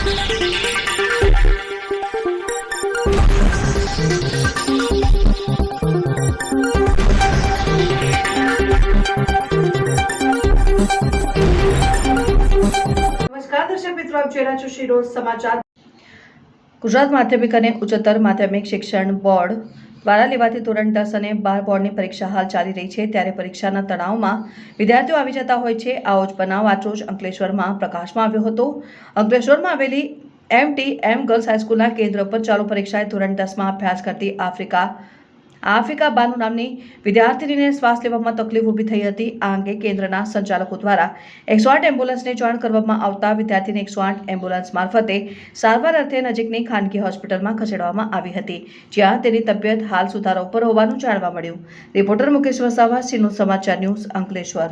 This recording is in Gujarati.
દર્શક મિત્રો, આપ જોઈ રહ્યા છો શિરોડ સમાચાર। ગુજરાત માધ્યમિક અને ઉચ્ચતર માધ્યમિક શિક્ષણ બોર્ડ દ્વારા લેવાતી ધોરણ 10 અને 12 બોર્ડની પરીક્ષા હાલ ચાલી રહી છે, ત્યારે પરીક્ષાના તણાવમાં વિદ્યાર્થીઓ આવી જતા હોય છે। આવો જ બનાવ આજરોજ અંકલેશ્વરમાં પ્રકાશમાં આવ્યો હતો। અંકલેશ્વરમાં આવેલી MTM ગર્લ્સ હાઈસ્કૂલના કેન્દ્ર પર ચાલુ પરીક્ષાએ ધોરણ 10માં અભ્યાસ કરતી આફિકા બાનુ નામની વિદ્યાર્થીનીને શ્વાસ લેવામાં તકલીફ ઊભી થઈ હતી। આ અંગે કેન્દ્રના સંચાલકો દ્વારા 108 એમ્બ્યુલન્સને જાણ કરવામાં આવતા વિદ્યાર્થીને 108 એમ્બ્યુલન્સ મારફતે સારવાર અર્થે નજીકની ખાનગી હોસ્પિટલમાં ખસેડવામાં આવી હતી, જ્યાં તેની તબિયત હાલ સુધારા ઉપર હોવાનું જાણવા મળ્યું। રિપોર્ટર મુકેશ વસાવા, સિનો સમાચાર ન્યૂઝ, અંકલેશ્વર।